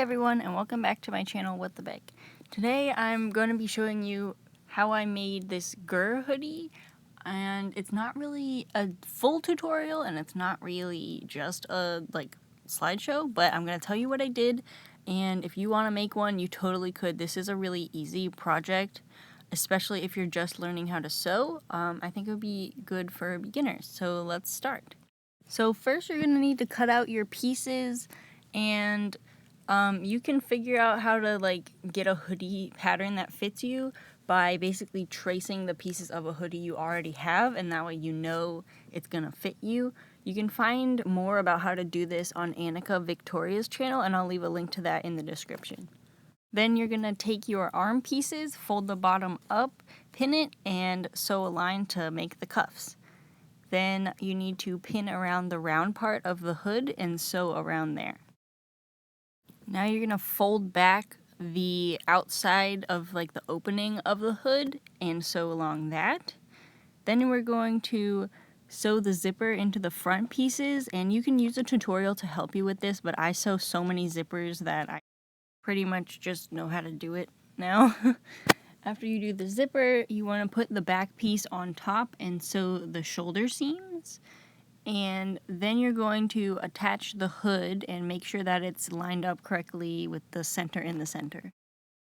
everyone, and welcome back to my channel, What the Beck. Today I'm going to be showing you how I made this GIR hoodie, and it's not really a full tutorial and it's not really just a slideshow, but I'm going to tell you what I did, and if you want to make one, you totally could. This is a really easy project, especially if you're just learning how to sew. I think it would be good for beginners, so let's start. So first you're going to need to cut out your pieces, and you can figure out how to get a hoodie pattern that fits you by basically tracing the pieces of a hoodie you already have, and that way you know it's gonna fit you. You can find more about how to do this on Annika Victoria's channel, and I'll leave a link to that in the description. Then you're gonna take your arm pieces, fold the bottom up, pin it, and sew a line to make the cuffs. Then you need to pin around the round part of the hood and sew around there. Now you're going to fold back the outside of the opening of the hood and sew along that. Then we're going to sew the zipper into the front pieces, and you can use a tutorial to help you with this, but I sew so many zippers that I pretty much just know how to do it now. After you do the zipper, you want to put the back piece on top and sew the shoulder seams. And then you're going to attach the hood and make sure that it's lined up correctly with the center in the center.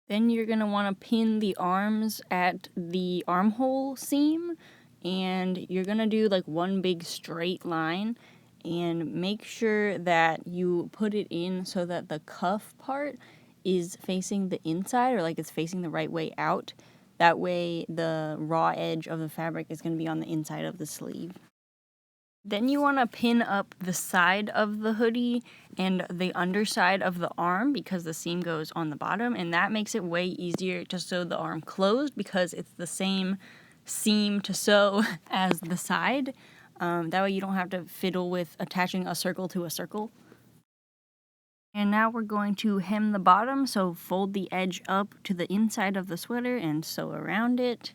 Then you're going to want to pin the arms at the armhole seam, and you're going to do one big straight line, and make sure that you put it in so that the cuff part is facing the inside, or it's facing the right way out. That way the raw edge of the fabric is going to be on the inside of the sleeve. Then you want to pin up the side of the hoodie and the underside of the arm, because the seam goes on the bottom, and that makes it way easier to sew the arm closed because it's the same seam to sew as the side. That way you don't have to fiddle with attaching a circle to a circle. And now we're going to hem the bottom, so fold the edge up to the inside of the sweater and sew around it.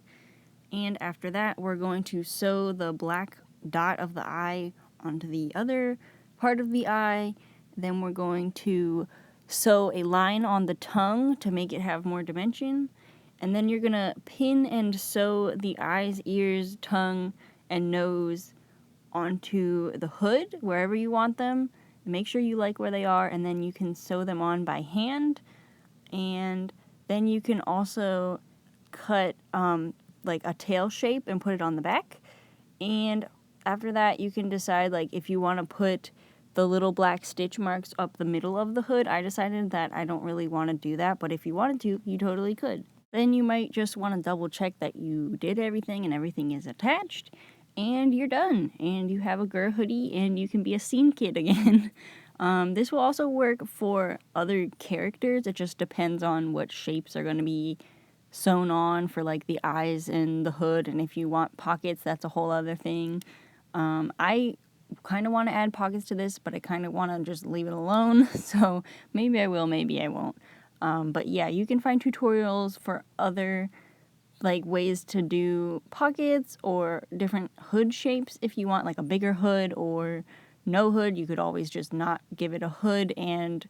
And after that, we're going to sew the black dot of the eye onto the other part of the eye. Then we're going to sew a line on the tongue to make it have more dimension. And then you're going to pin and sew the eyes, ears, tongue, and nose onto the hood wherever you want them. Make sure you like where they are, and then you can sew them on by hand. And then you can also cut a tail shape and put it on the back. And after that, you can decide if you want to put the little black stitch marks up the middle of the hood. I decided that I don't really want to do that, but if you wanted to, you totally could. Then you might just want to double check that you did everything and everything is attached, and you're done. And you have a GIR hoodie, and you can be a scene kid again. This will also work for other characters. It just depends on what shapes are going to be sewn on for the eyes and the hood, and if you want pockets, that's a whole other thing. I kind of want to add pockets to this, but I kind of want to just leave it alone, so maybe I will, maybe I won't. But yeah, you can find tutorials for other ways to do pockets or different hood shapes. If you want a bigger hood or no hood, you could always just not give it a hood and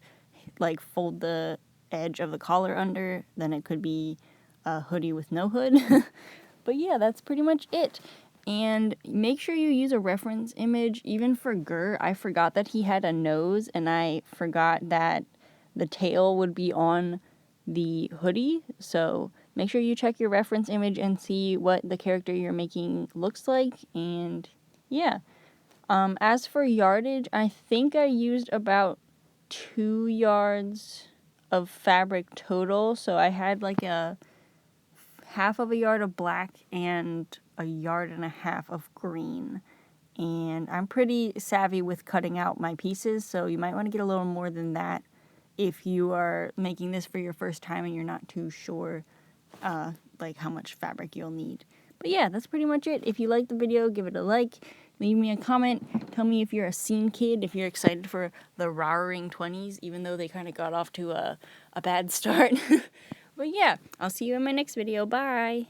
fold the edge of the collar under. Then it could be a hoodie with no hood. But yeah, that's pretty much it. And make sure you use a reference image. Even for GIR, I forgot that he had a nose, and I forgot that the tail would be on the hoodie. So make sure you check your reference image and see what the character you're making looks like. And yeah, as for yardage, I think I used about 2 yards of fabric total. So I had a half of a yard of black and a yard and a half of green. And I'm pretty savvy with cutting out my pieces, so you might want to get a little more than that if you are making this for your first time and you're not too sure how much fabric you'll need. But yeah, that's pretty much it. If you liked the video, give it a like, leave me a comment, tell me if you're a scene kid, if you're excited for the Roaring 20s, even though they kind of got off to a bad start. But yeah, I'll see you in my next video. Bye!